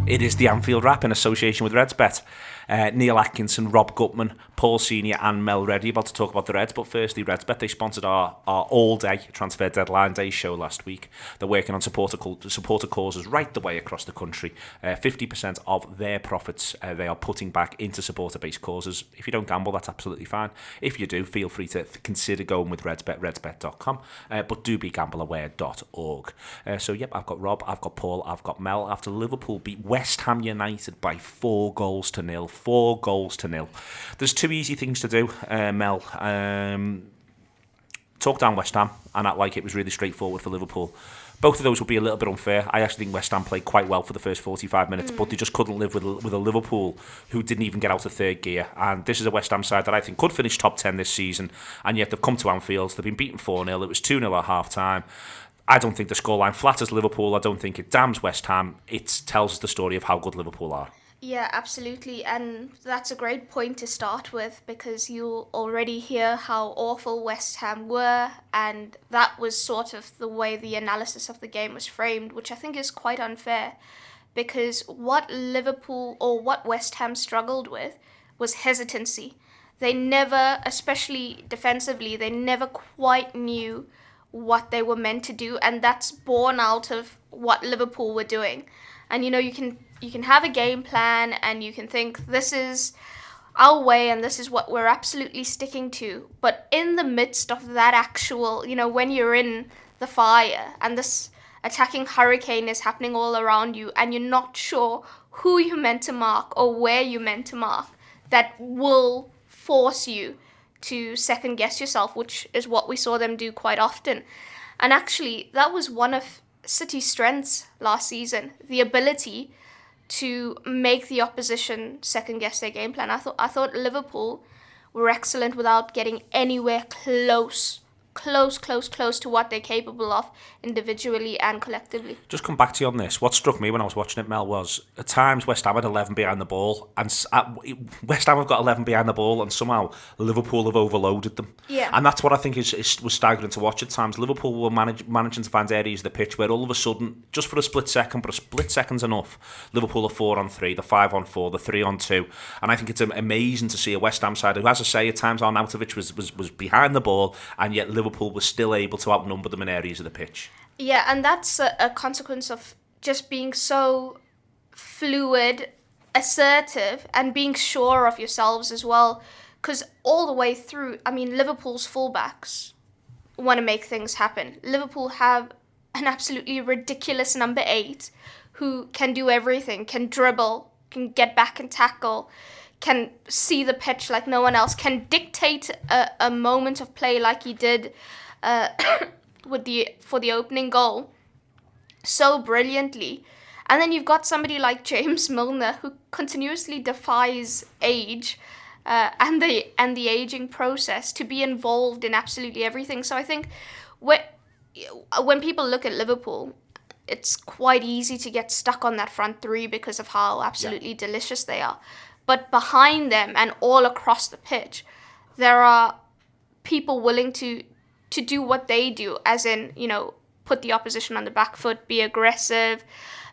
It is the Anfield Wrap in association with Redsbet. Neil Atkinson, Rob Gutmann, Paul Senior and Mel Reddy about to talk about the Reds. But firstly, Redsbet, they sponsored our all-day transfer deadline day show last week. They're working on supporter causes right the way across the country. 50% of their profits they are putting back into supporter-based causes. If you don't gamble, that's absolutely fine. If you do, feel free to consider going with Redsbet, redsbet.com. But do be gambleaware.org. I've got Rob, I've got Paul, I've got Mel. After Liverpool beat West Ham United by 4-0. 4-0. There's two easy things to do, Mel. Talk down West Ham and act like it was really straightforward for Liverpool. Both of those would be a little bit unfair. I actually think West Ham played quite well for the first 45 minutes, but they just couldn't live with a Liverpool who didn't even get out of third gear. And this is a West Ham side that I think could finish top 10 this season, and yet they've come to Anfield. They've been beaten 4-0. It was 2-0 at half-time. I don't think the scoreline flatters Liverpool. I don't think it damns West Ham. It tells us the story of how good Liverpool are. Yeah, absolutely, and that's a great point to start with because you'll already hear how awful West Ham were, and that was sort of the way the analysis of the game was framed, which I think is quite unfair because what Liverpool or what West Ham struggled with was hesitancy. They never, especially defensively, they never quite knew what they were meant to do, and that's born out of what Liverpool were doing. And you can have a game plan and you can think this is our way and this is what we're absolutely sticking to. But in the midst of that actual, when you're in the fire and this attacking hurricane is happening all around you and you're not sure who you're meant to mark or where you're meant to mark, that will force you to second guess yourself, which is what we saw them do quite often. And actually, that was one of City's strengths last season, the ability to make the opposition second guess their game plan. I thought Liverpool were excellent without getting anywhere close to what they're capable of individually and collectively. Just come back to you on this. What struck me when I was watching it, Mel, was at times West Ham had 11 behind the ball, and West Ham have got 11 behind the ball, and somehow Liverpool have overloaded them. Yeah. And that's what I think was staggering to watch at times. Liverpool were managing to find areas of the pitch where all of a sudden, just for a split second, but a split second's enough, Liverpool are 4-on-3, the 5-on-4, the 3-on-2, and I think it's amazing to see a West Ham side who, as I say, at times Arnautovic was behind the ball, and yet Liverpool was still able to outnumber them in areas of the pitch. Yeah, and that's a consequence of just being so fluid, assertive, and being sure of yourselves as well. Because all the way through, Liverpool's fullbacks want to make things happen. Liverpool have an absolutely ridiculous number 8 who can do everything, can dribble, can get back and tackle, can see the pitch like no one else, can dictate a moment of play like he did for the opening goal so brilliantly. And then you've got somebody like James Milner who continuously defies age and the aging process to be involved in absolutely everything. So I think when people look at Liverpool, it's quite easy to get stuck on that front three because of how absolutely delicious they are. But behind them and all across the pitch, there are people willing to do what they do, as in, put the opposition on the back foot, be aggressive,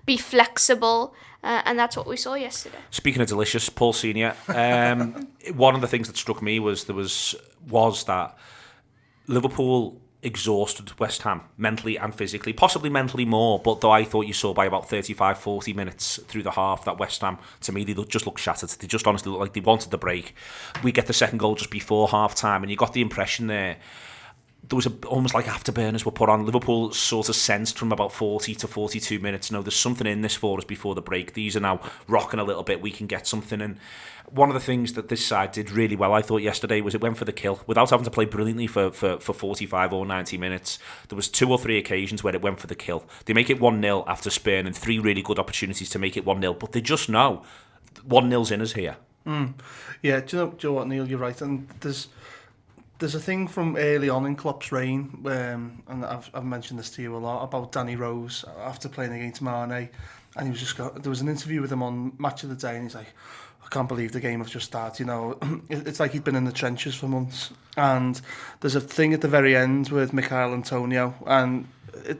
be flexible, and that's what we saw yesterday. Speaking of delicious, Paul Senior, one of the things that struck me was that Liverpool exhausted West Ham mentally and physically, possibly mentally more, but though I thought you saw by about 35-40 minutes through the half that West Ham, to me, they just looked shattered. They just honestly looked like they wanted the break. We get the second goal just before half-time, and you got the impression there was almost like afterburners were put on. Liverpool sort of sensed from about 40 to 42 minutes, there's something in this for us before the break. These are now rocking a little bit. We can get something. And one of the things that this side did really well, I thought, yesterday was it went for the kill. Without having to play brilliantly for 45 or 90 minutes, there was 2 or 3 occasions where it went for the kill. They make it 1-0 after spurning 3 really good opportunities to make it 1-0, but they just know 1-0's in us here. Yeah, do you know what, Neil, you're right. And there's a thing from early on in Klopp's reign, and I've mentioned this to you a lot, about Danny Rose after playing against Mane, and he was there was an interview with him on Match of the Day, and he's like, I can't believe the game have just started. You know, it's like he'd been in the trenches for months. And there's a thing at the very end with Michail Antonio, and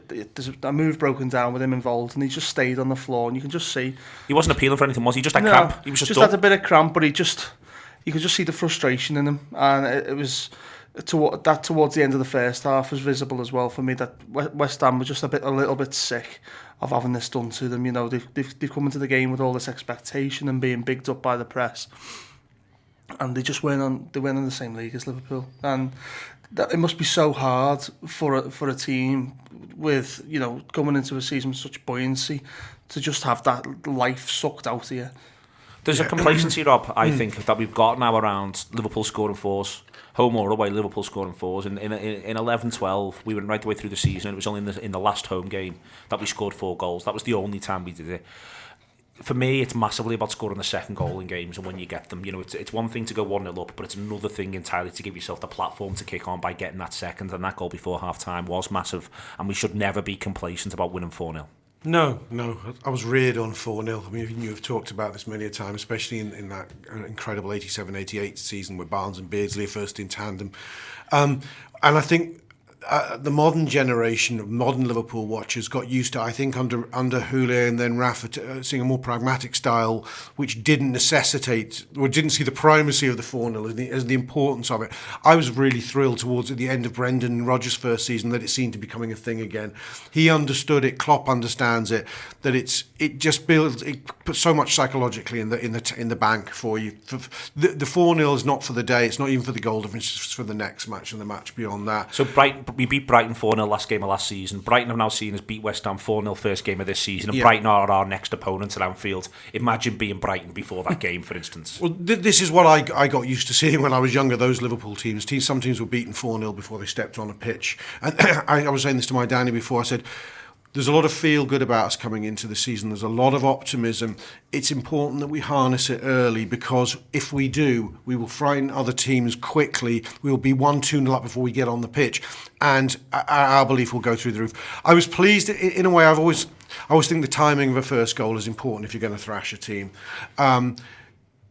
there's a move broken down with him involved, and he just stayed on the floor, and you can just see he wasn't appealing for anything, was he? Just had cramp. He was just had a bit of cramp, but you could just see the frustration in him, and it was towards the end of the first half was visible as well for me that West Ham were just a little bit sick of having this done to them. You know, they've come into the game with all this expectation and being bigged up by the press, and they just weren't in the same league as Liverpool, and it must be so hard for a team with, you know, coming into a season with such buoyancy to just have that life sucked out of you. There's a complacency, Rob, I think, that we've got now around Liverpool scoring fours. Home or away, Liverpool scoring fours. In 11-12, we went right the way through the season. It was only in the last home game that we scored 4 goals. That was the only time we did it. For me, it's massively about scoring the second goal in games and when you get them. You know, it's one thing to go 1-0 up, but it's another thing entirely to give yourself the platform to kick on by getting that second. And that goal before half-time was massive. And we should never be complacent about winning 4-0. No, I was reared on 4-0. I mean, you've talked about this many a time, especially in that incredible 87-88 season where Barnes and Beardsley are first in tandem. And I think the modern generation of modern Liverpool watchers got used to, I think, under Houllier and then Rafa, seeing a more pragmatic style, which didn't necessitate or didn't see the primacy of the 4-0 as the importance of it. I was really thrilled towards at the end of Brendan and Rodgers' first season that it seemed to be becoming a thing again. He understood it. Klopp understands it. That it just builds. It puts so much psychologically in the bank for you. The 4-0 is not for the day. It's not even for the goal difference. It's for the next match and the match beyond that. So we beat Brighton 4-0 last game of last season. Brighton have now seen us beat West Ham 4-0 first game of this season, and Brighton are our next opponent at Anfield. Imagine being Brighton before that game, for instance. Well, this is what I got used to seeing when I was younger, those Liverpool teams. Some teams were beaten 4-0 before they stepped on a pitch. And I was saying this to my Danny before, I said, there's a lot of feel-good about us coming into the season. There's a lot of optimism. It's important that we harness it early, because if we do, we will frighten other teams quickly. We will be 1-2-0 up before we get on the pitch, and our belief will go through the roof. I was pleased, in a way, I always think the timing of a first goal is important if you're going to thrash a team.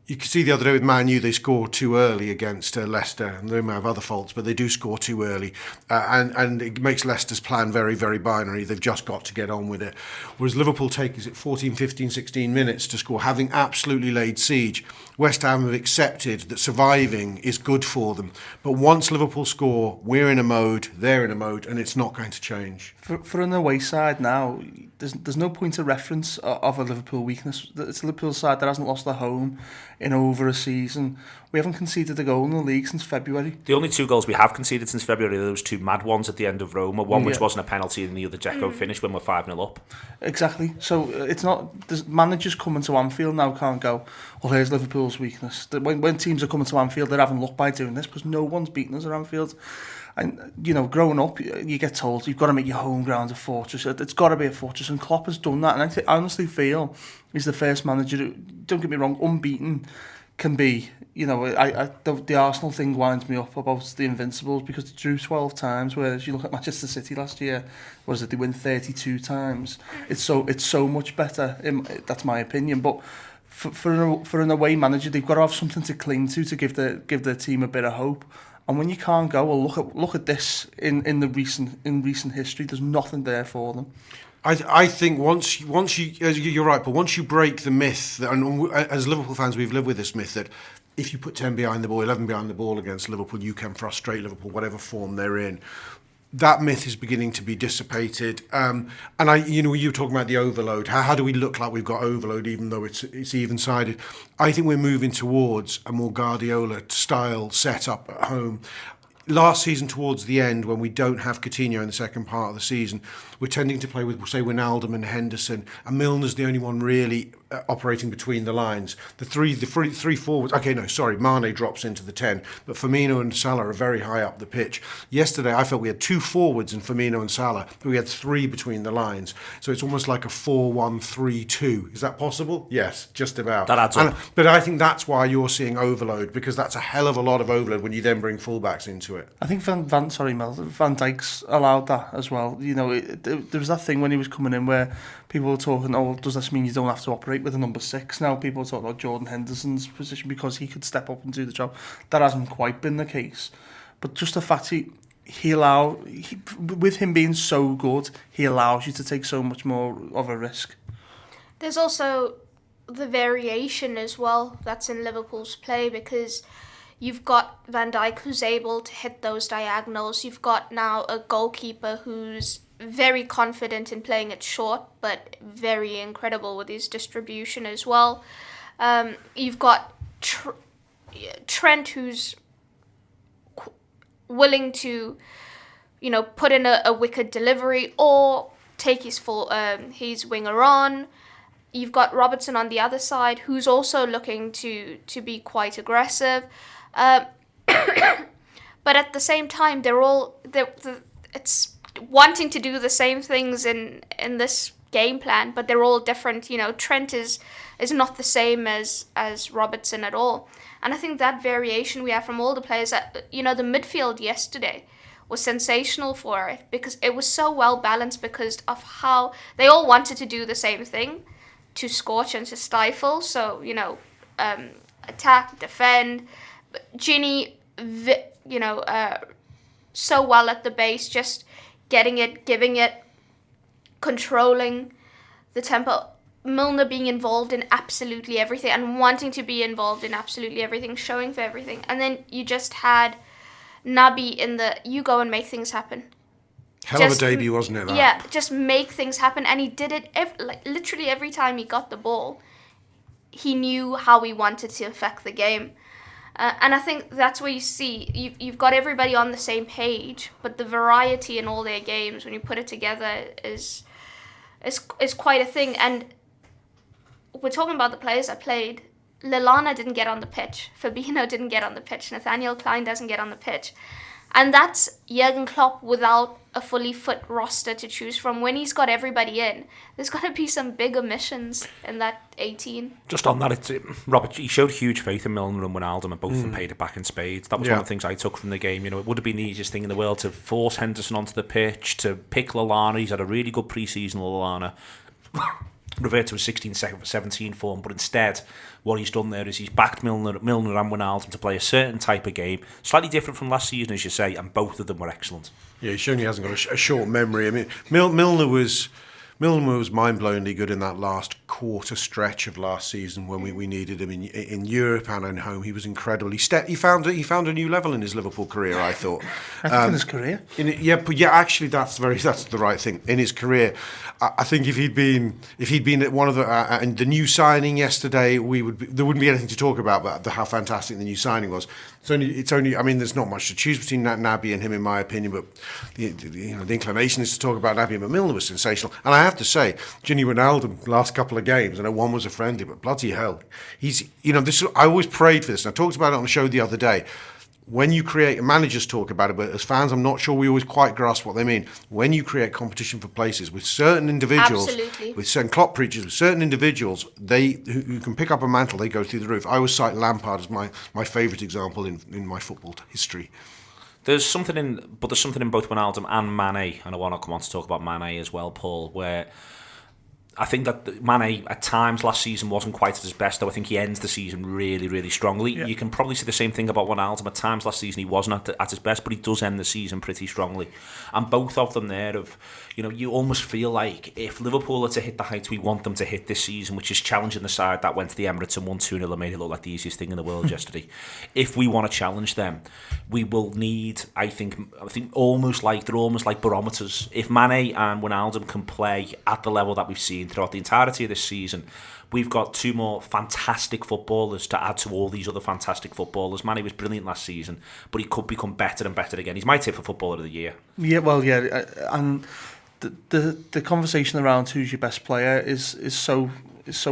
You can see the other day with Man U, they scored too early against Leicester, and they may have other faults, but they do score too early, and it makes Leicester's plan very, very binary. They've just got to get on with it. Whereas Liverpool take, 14, 15, 16 minutes to score, having absolutely laid siege. West Ham have accepted that surviving is good for them. But once Liverpool score, we're in a mode, they're in a mode, and it's not going to change. For an away side now, there's no point of reference of a Liverpool weakness. It's a Liverpool side that hasn't lost their home in over a season. We haven't conceded a goal in the league since February. The only 2 goals we have conceded since February are those 2 mad ones at the end of Roma, one which wasn't a penalty and the other Dzeko finish when we're 5-0 up. Exactly. So it's not... Managers coming to Anfield now can't go, well, here's Liverpool's weakness. When teams are coming to Anfield, they're having luck by doing this, because no one's beaten us at Anfield. And, you know, growing up, you get told you've got to make your home ground a fortress. It's got to be a fortress, and Klopp has done that. And I honestly feel he's the first manager who, don't get me wrong, unbeaten can be, you know, the Arsenal thing winds me up about the Invincibles, because they drew 12 times, whereas you look at Manchester City last year, they win 32 times. It's so much better. That's my opinion. But for an away manager, they've got to have something to cling to give their team a bit of hope. And when you can't go, well, look at this in recent history. There's nothing there for them. I think once you, you're right, but once you break the myth, and as Liverpool fans, we've lived with this myth that if you put 10 behind the ball, 11 behind the ball against Liverpool, you can frustrate Liverpool, whatever form they're in. That myth is beginning to be dissipated. And you were talking about the overload. How do we look like we've got overload, even though it's even-sided? I think we're moving towards a more Guardiola-style setup at home. Last season, towards the end, when we don't have Coutinho in the second part of the season, we're tending to play with, say, Wijnaldum and Henderson, and Milner's the only one really operating between the lines. The three forwards. Okay, no, sorry, Mane drops into the 10, but Firmino and Salah are very high up the pitch. Yesterday, I felt we had 2 forwards in Firmino and Salah, but we had 3 between the lines. So it's almost like a 4-1-3-2. Is that possible? Yes, just about. That adds up. But I think that's why you're seeing overload, because that's a hell of a lot of overload when you then bring fullbacks into it. I think Van Dijk's allowed that as well. You know, there was that thing when he was coming in where people were talking, oh, does this mean you don't have to operate operate with a number 6 now. People talk about Jordan Henderson's position because he could step up and do the job. That hasn't quite been the case. But just the fact with him being so good, he allows you to take so much more of a risk. There's also the variation as well that's in Liverpool's play, because you've got Van Dijk who's able to hit those diagonals. You've got now a goalkeeper who's very confident in playing it short, but very incredible with his distribution as well. You've got Trent, who's willing to, put in a wicked delivery or take his winger on. You've got Robertson on the other side, who's also looking to be quite aggressive. But at the same time, it's wanting to do the same things in this game plan, but they're all different. Trent is not the same as Robertson at all. And I think that variation we have from all the players, the midfield yesterday was sensational for it, because it was so well balanced because of how they all wanted to do the same thing, to scorch and to stifle. So, attack, defend. Ginny, so well at the base, just getting it, giving it, controlling the tempo. Milner being involved in absolutely everything and wanting to be involved in absolutely everything, showing for everything. And then you just had Naby you go and make things happen. Hell of a debut, wasn't it? That? Yeah, just make things happen. And he did it literally every time he got the ball. He knew how he wanted to affect the game. And I think that's where you see, you've got everybody on the same page, but the variety in all their games, when you put it together, is quite a thing. And we're talking about the players that played. Lallana didn't get on the pitch. Fabinho didn't get on the pitch. Nathaniel Klein doesn't get on the pitch. And that's Jurgen Klopp without a fully fit roster to choose from. When he's got everybody in, there's going to be some big omissions in that 18. Just on that, Robert, he showed huge faith in Milner and Wijnaldum, and both of them paid it back in spades. That was one of the things I took from the game. It would have been the easiest thing in the world to force Henderson onto the pitch, to pick Lallana. He's had a really good pre-season, Lallana. Revert to his 16-17 form, but instead what he's done there is he's backed Milner and Wijnaldum to play a certain type of game, slightly different from last season, as you say, and both of them were excellent. Yeah, he's shown he hasn't got a short memory. I mean, Milner was mind-blowingly good in that last quarter stretch of last season when we needed him in Europe and at home. He was incredible. He found a new level in his Liverpool career, I thought. I think in his career. Actually, that's the right thing. In his career, I think if he'd been at one of the new signing yesterday, there wouldn't be anything to talk about how fantastic the new signing was. It's only. I mean, there's not much to choose between Naby and him, in my opinion. But the inclination is to talk about Naby. But Milner was sensational, and I have to say, Gini Wijnaldum last couple of games. I know one was a friendly, but bloody hell, he's. This. I always prayed for this, and I talked about it on the show the other day. When you create, managers talk about it, but as fans, I'm not sure we always quite grasp what they mean. When you create competition for places with certain individuals, absolutely, with certain Klopp preachers, with certain individuals, who can pick up a mantle, they go through the roof. I always cite Lampard as my favourite example in my football history. There's something in both Wijnaldum and Mane, and I want to come on to talk about Mane as well, Paul, where I think that Mane at times last season wasn't quite at his best, though I think he ends the season really, really strongly. Yeah. You can probably say the same thing about Wijnaldum. At times last season he wasn't at his best, but he does end the season pretty strongly. And both of them there you almost feel like if Liverpool are to hit the heights we want them to hit this season, which is challenging the side that went to the Emirates and won 2-0 and made it look like the easiest thing in the world yesterday. If we want to challenge them, we will need, I think almost like barometers. If Mane and Wijnaldum can play at the level that we've seen throughout the entirety of this season, we've got two more fantastic footballers to add to all these other fantastic footballers. Mane was brilliant last season, but he could become better and better again. He's my tip for Footballer of the Year. Yeah, well, yeah, and the conversation around who's your best player is so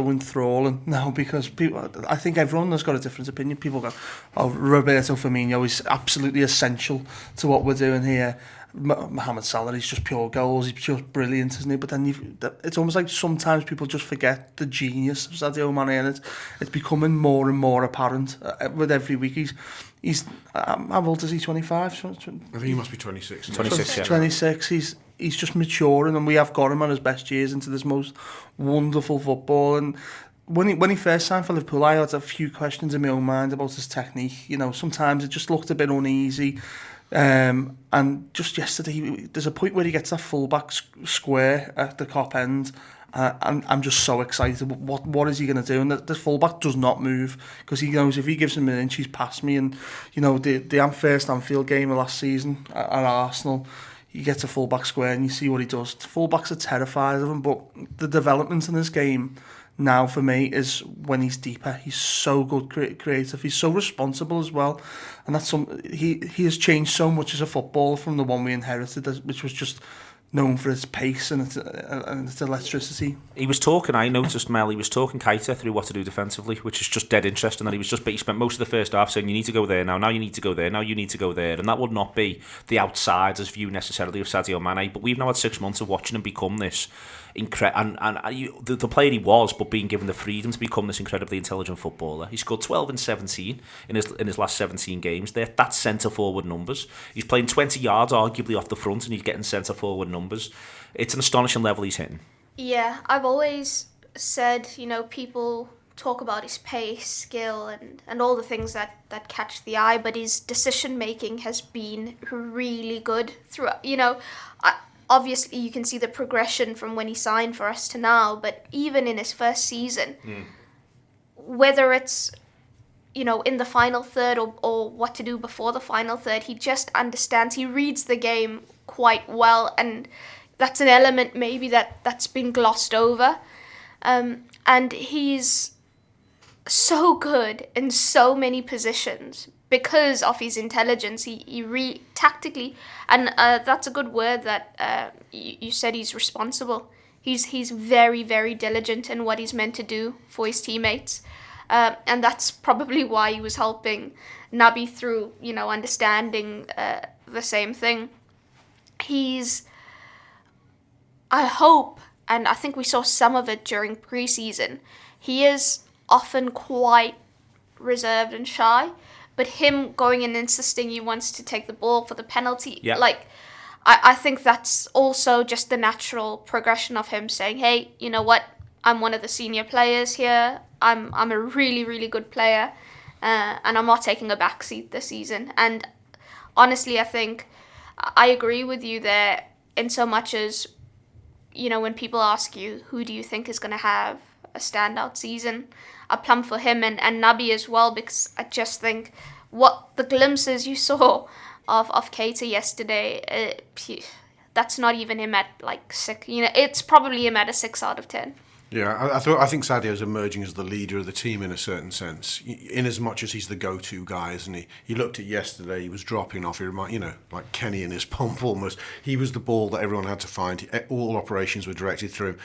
enthralling now, because people, I think everyone has got a different opinion. People go, "Oh, Roberto Firmino is absolutely essential to what we're doing here." Mohamed Salah is just pure goals. He's just brilliant, isn't he? But then it's almost like sometimes people just forget the genius of Sadio Mane, and it's becoming more and more apparent with every week. He's how old is he? 25? I think he must be 26. 26, yeah. 26. He's just maturing, and we have got him on his best years into this most wonderful football. And when he first signed for Liverpool, I had a few questions in my own mind about his technique. You know, sometimes it just looked a bit uneasy. And just yesterday, there's a point where he gets that fullback square at the top end. I'm just so excited. What is he going to do? And the fullback does not move, because he knows if he gives him an inch, he's past me. And you know, the first Anfield game of last season at Arsenal, he gets a fullback square and you see what he does. The fullbacks are terrified of him, but the development in this game now for me is when he's deeper. He's so good, creative. He's so responsible as well, and that's he has changed so much as a footballer from the one we inherited, which was just known for its pace and its electricity. He was talking, I noticed, Mel, he was talking Keita through what to do defensively, which is just dead interesting. And he spent most of the first half saying, you need to go there now you need to go there, now you need to go there. And that would not be the outsider's view necessarily of Sadio Mane. But we've now had 6 months of watching him become this the player he was, but being given the freedom to become this incredibly intelligent footballer. He scored 12 and 17 in his last 17 games. That's centre forward numbers. He's playing 20 yards arguably off the front, and he's getting centre forward numbers. It's an astonishing level he's hitting. Yeah, I've always said, you know, people talk about his pace, skill, and all the things that catch the eye, but his decision making has been really good throughout. You know, obviously you can see the progression from when he signed for us to now, but even in his first season, whether it's, you know, in the final third or what to do before the final third, he just understands, he reads the game quite well, and that's an element maybe that's been glossed over. And he's so good in so many positions because of his intelligence. He tactically, and that's a good word that you said, he's responsible. He's very, very diligent in what he's meant to do for his teammates. And that's probably why he was helping Naby through, you know, understanding the same thing. I hope, and I think we saw some of it during pre-season, he is often quite reserved and shy, but him going and insisting he wants to take the ball for the penalty, like, I think that's also just the natural progression of him saying, hey, you know what, I'm one of the senior players here, I'm a really, really good player, and I'm not taking a backseat this season. And honestly, I think I agree with you there in so much as, you know, when people ask you, who do you think is going to have a standout season, I plumb for him and Naby as well, because I just think what the glimpses you saw of Keita yesterday, that's not even him at like 6, you know, it's probably him at a 6 out of 10. Yeah, I think Sadio's emerging as the leader of the team in a certain sense, in as much as he's the go-to guy, isn't he? He looked at yesterday, he was dropping off, he reminded, you know, like Kenny in his pomp almost. He was the ball that everyone had to find. All operations were directed through him.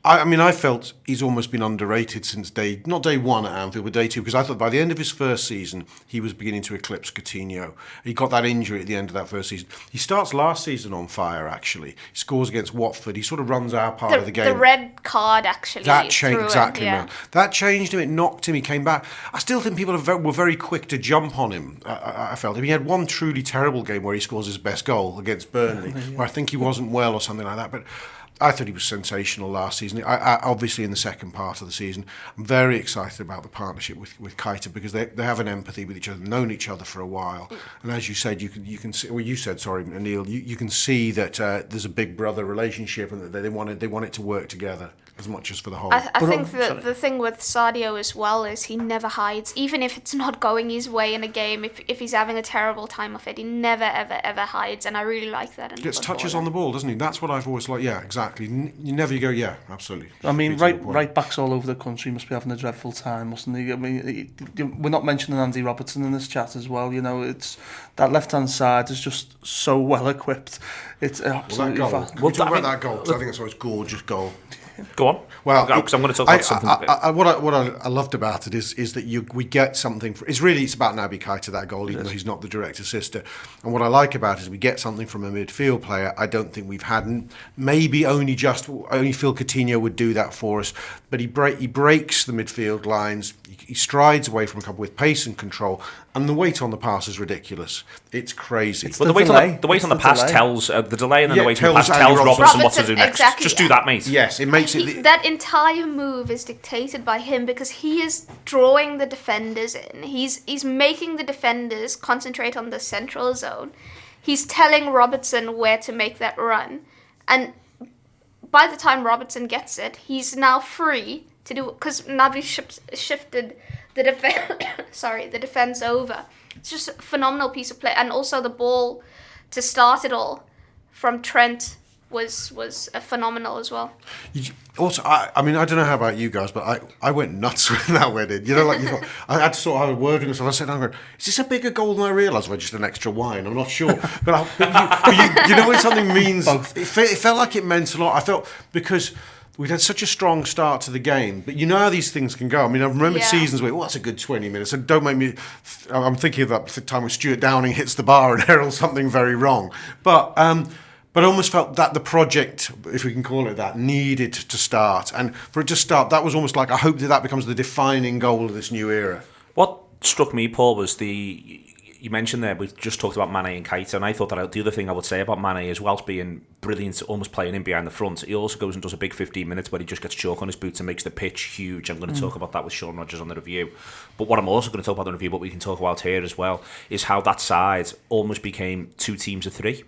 I mean, I felt he's almost been underrated since not day one at Anfield, but day two, because I thought by the end of his first season, he was beginning to eclipse Coutinho. He got that injury at the end of that first season. He starts last season on fire, actually. He scores against Watford. He sort of runs our part of the game. The red card, actually. That changed, exactly, yeah. man. That changed him. It knocked him. He came back. I still think people were very quick to jump on him, I felt. I mean, he had one truly terrible game where he scores his best goal against Burnley, where I think he wasn't well or something like that, but I thought he was sensational last season. I obviously, in the second part of the season, I'm very excited about the partnership with Keita, because they have an empathy with each other, known each other for a while. And as you said, you can see. Well, you said, sorry, Neil. You can see that there's a big brother relationship, and that they want it to work together as much as for the whole. I think the thing with Sadio as well is he never hides, even if it's not going his way in a game. If he's having a terrible time of it, he never ever hides, and I really like that. He gets touches on the ball, doesn't he? That's what I've always liked. Yeah, exactly. You go, yeah, absolutely. I mean, right backs all over the country must be having a dreadful time, mustn't they? I mean, we're not mentioning Andy Robertson in this chat as well. You know, it's that left-hand side is just so well equipped. It's absolutely fast. We'll talk about that goal, because I think it's a gorgeous goal. Go on. Well, because I'm going to talk about something. What I loved about it is that we get something. It's about Naby Keita, that goal, even though he's not the direct assister. And what I like about it is we get something from a midfield player I don't think we've had, maybe only only Phil Coutinho would do that for us. But he breaks the midfield lines. He strides away from a couple with pace and control, and the weight on the pass is ridiculous. It's crazy. But the weight on the pass tells the delay, and then the weight on the pass tells Robertson what to do next. Exactly. Just do that, mate. Yes, it makes it. That entire move is dictated by him because he is drawing the defenders in. He's making the defenders concentrate on the central zone. He's telling Robertson where to make that run, and by the time Robertson gets it, he's now free to do, because Naby shifted the defense over. It's just a phenomenal piece of play, and also the ball to start it all from Trent was a phenomenal as well. Also, I mean, I don't know how about you guys, but I went nuts with that wedding. You know, like I had to sort of have a word with myself. I said, is this a bigger goal than I realised? Or just an extra wine? I'm not sure. But you know when something means, it felt like it meant a lot. I felt because we'd had such a strong start to the game, but you know how these things can go. I mean, I've remembered seasons where, that's a good 20 minutes. So don't make me, I'm thinking of that time when Stuart Downing hits the bar and heralds something very wrong. But I almost felt that the project, if we can call it that, needed to start. And for it to start, that was almost like, I hope that becomes the defining goal of this new era. What struck me, Paul, was you mentioned there, we just talked about Mane and Keita, and I thought that the other thing I would say about Mane is, whilst being brilliant, almost playing in behind the front, he also goes and does a big 15 minutes where he just gets chalk on his boots and makes the pitch huge. I'm going to talk about that with Sean Rodgers on the review. But what I'm also going to talk about in the review, but we can talk about here as well, is how that side almost became two teams of three,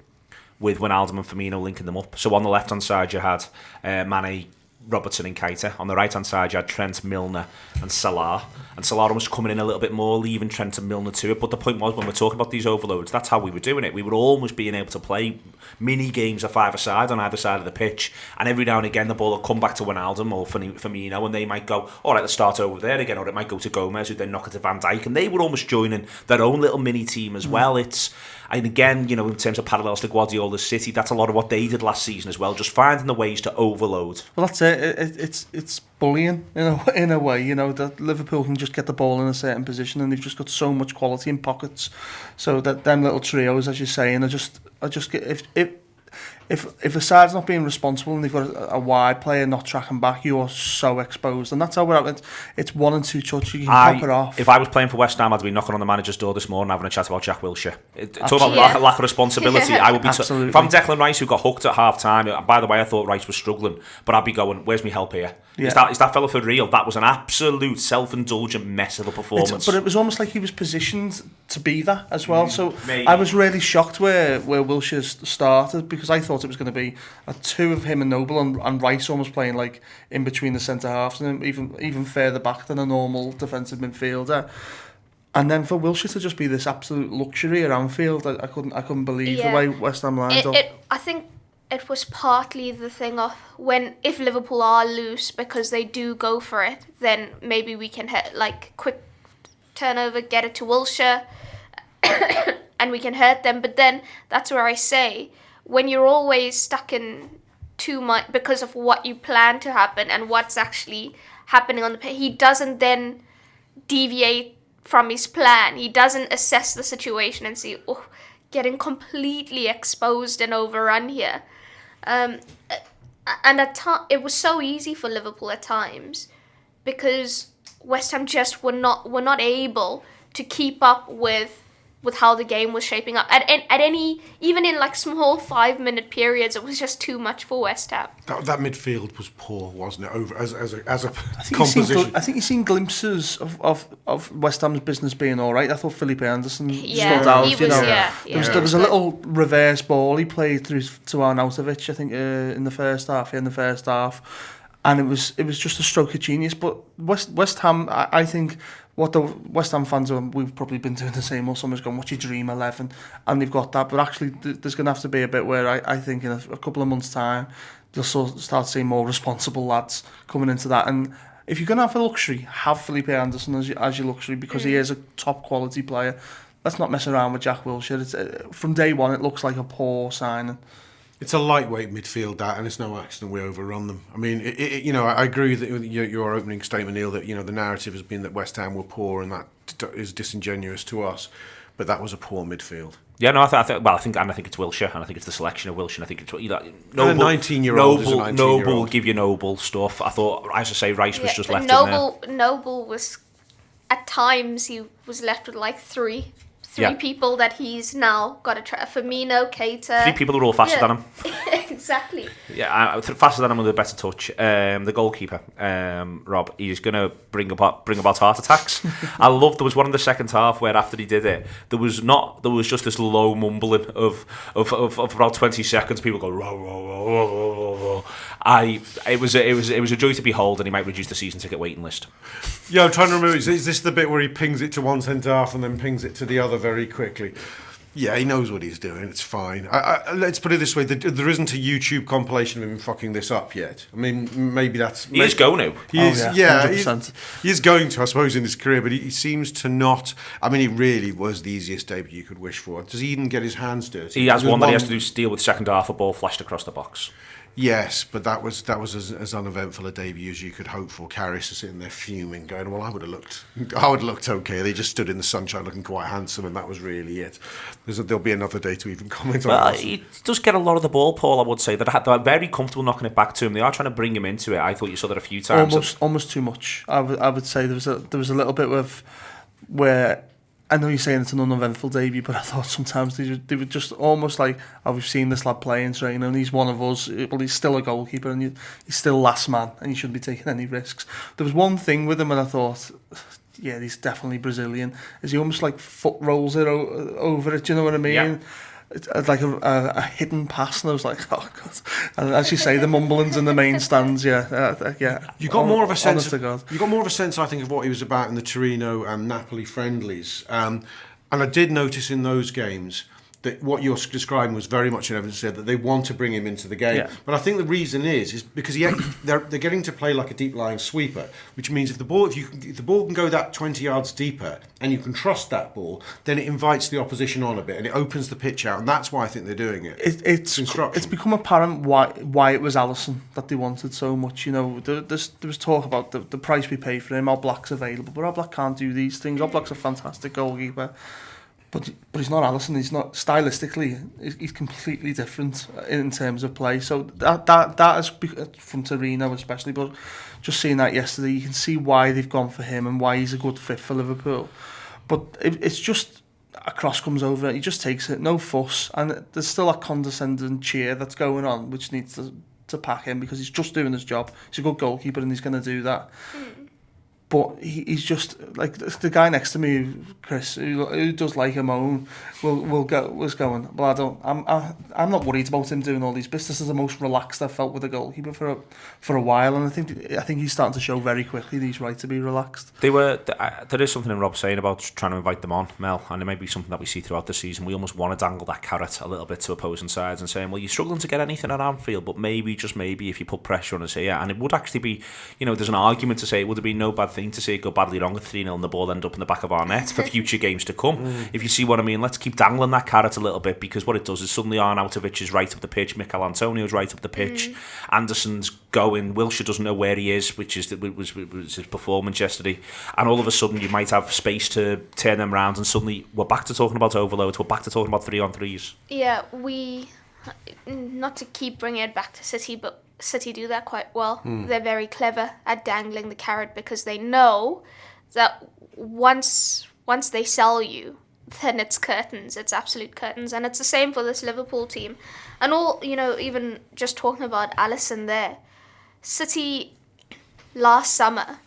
with Wijnaldum and Firmino linking them up. So on the left-hand side, you had Mane, Robertson and Keita. On the right-hand side, you had Trent, Milner and Salah. And Salah almost coming in a little bit more, leaving Trent and Milner to it. But the point was, when we're talking about these overloads, that's how we were doing it. We were almost being able to play mini-games of five-a-side on either side of the pitch. And every now and again, the ball will come back to Wijnaldum or Firmino, and they might go, all right, let's start over there again. Or it might go to Gomez, who then knock it to Van Dijk. And they were almost joining their own little mini-team as well. And again, you know, in terms of parallels to Guardiola's City, that's a lot of what they did last season as well, just finding the ways to overload. Well, that's it. It's bullying in a way, you know, that Liverpool can just get the ball in a certain position and they've just got so much quality in pockets. So that them little trios, as you're saying, are just if a side's not being responsible and they've got a wide player not tracking back, you're so exposed. And that's how we're at. It's 1 and 2 touch, you can pop it off. If I was playing for West Ham, I'd be knocking on the manager's door this morning having a chat about Jack Wilshere. Talking about lack of responsibility. I would be if I'm Declan Rice, who got hooked at half time, by the way, I thought Rice was struggling, but I'd be going, where's my help here? Yeah. Is that fella for real? That was an absolute self-indulgent mess of a performance. But it was almost like he was positioned to be that as well. So maybe. I was really shocked where Wilshere started, because I thought it was going to be a two of him and Noble and Rice almost playing like in between the centre halves and even further back than a normal defensive midfielder. And then for Wilshere to just be this absolute luxury at Anfield, I couldn't believe the way West Ham lined up. I think it was partly the thing of if Liverpool are loose because they do go for it, then maybe we can quick turnover, get it to Wilshere, and we can hurt them. But then that's where I say, when you're always stuck in too much because of what you plan to happen and what's actually happening on the pitch, he doesn't then deviate from his plan. He doesn't assess the situation and see, getting completely exposed and overrun here. And it was so easy for Liverpool at times because West Ham just were not able to keep up with how the game was shaping up. Even in like small 5-minute periods, it was just too much for West Ham. That midfield was poor, wasn't it? Over as a composition. I think you've seen glimpses of West Ham's business being all right. I thought Felipe Anderson stood out. There was a little reverse ball he played through to Arnautovic, I think, in the first half. And it was just a stroke of genius. But West Ham, I think, what the West Ham fans are, we've probably been doing the same all summer's gone, what's your dream 11? And they've got that. But actually, there's going to have to be a bit where I think in a couple of months' time, you'll start seeing more responsible lads coming into that. And if you're going to have a luxury, have Felipe Anderson as your luxury, because he is a top quality player. Let's not mess around with Jack Wilshere. From day one, it looks like a poor signing. It's a lightweight midfield, that, and it's no accident we overrun them. I mean, I agree with your opening statement, Neil, that the narrative has been that West Ham were poor and that is disingenuous to us. but that was a poor midfield. Yeah, no, I think it's Wilshere, and I think it's the selection of Wilshere. And I think it's Noble, a 19-year-old is a 19-year-old. Noble will give you Noble stuff. I thought, as I say, Rice was just left in there. Noble was, at times, he was left with like three people that he's now got to try. Firmino, Keita. 3 people who are all faster than him. Exactly. Yeah, faster than him with a better touch. The goalkeeper, Rob, he's going to bring about heart attacks. I love, there was one in the second half where after he did it, there was just this low mumbling of about 20 seconds. People go, row, row, row, row, row, row. It was a joy to behold, and he might reduce the season ticket waiting list. Yeah, I'm trying to remember. Is this the bit where he pings it to one centre half and then pings it to the other very quickly? Yeah, he knows what he's doing. It's fine. Let's put it this way: there isn't a YouTube compilation of him fucking this up yet. I mean, maybe that's. He is going to. He's going to, I suppose, in his career. But he seems to not. I mean, it really was the easiest debut you could wish for. Does he even get his hands dirty? He has one that he has to deal with second half. A ball flashed across the box. Yes, but that was as uneventful a debut as you could hope for. Karius is sitting there fuming, going, "Well, I would have looked okay." They just stood in the sunshine looking quite handsome, and that was really it. There'll be another day to even comment on that. He does get a lot of the ball, Paul. I would say that they're very comfortable knocking it back to him. They are trying to bring him into it. I thought you saw that a few times. Almost too much. I would say there was a little bit of where. I know you're saying it's an uneventful debut, but I thought sometimes they were just almost like, we've seen this lad play in training, and he's one of us. Well, he's still a goalkeeper, and he's still last man, and he shouldn't be taking any risks. There was one thing with him, and I thought, yeah, he's definitely Brazilian. Is he almost like foot rolls it over it? Do you know what I mean? Yeah. It's like a hidden pass, and I was like, oh god! And as you say, the mumblings in the main stands, yeah. You got more of a sense. You got more of a sense, I think, of what he was about in the Torino and Napoli friendlies, and I did notice in those games that what you're describing was very much an evidence there that they want to bring him into the game. Yeah. But I think the reason is because they're getting to play like a deep lying sweeper, which means if the ball can go that 20 yards deeper and you can trust that ball, then it invites the opposition on a bit and it opens the pitch out, and that's why I think they're doing it. It's become apparent why it was Alisson that they wanted so much. You know, there was talk about the price we pay for him. Oblak's available, but Oblak can't do these things. Oblak's a fantastic goalkeeper. But he's not Alisson. He's not stylistically. He's completely different in terms of play. So that is from Torino especially. But just seeing that yesterday, you can see why they've gone for him and why he's a good fit for Liverpool. But it's just a cross comes over. He just takes it, no fuss, and there's still a condescending cheer that's going on, which needs to pack him because he's just doing his job. He's a good goalkeeper and he's going to do that. But he's just like the guy next to me, Chris, who does like a moan, was going. Well, I'm not worried about him doing all these bits. This is the most relaxed I've felt with a goalkeeper for a while, and I think he's starting to show very quickly that he's right to be relaxed. There is something in Rob saying about trying to invite them on, Mel, and it may be something that we see throughout the season. We almost want to dangle that carrot a little bit to opposing sides and saying, well, you're struggling to get anything at Anfield, but maybe, just maybe, if you put pressure on us here, and it would actually be, there's an argument to say it would have been no bad thing to see it go badly wrong at 3-0 and the ball end up in the back of our net for future games to come. If you see what I mean, let's keep dangling that carrot a little bit, because what it does is suddenly Arnautovic is right up the pitch, Mikel Antonio's right up the pitch, Anderson's going, Wilshere doesn't know where he is, which was his performance yesterday, and all of a sudden you might have space to turn them round, and suddenly we're back to talking about overloads, we're back to talking about 3-on-3s. Yeah, not to keep bringing it back to City, but City do that quite well. They're very clever at dangling the carrot because they know that once they sell you, then it's curtains. It's absolute curtains. And it's the same for this Liverpool team. And even just talking about Alisson there, City last summer,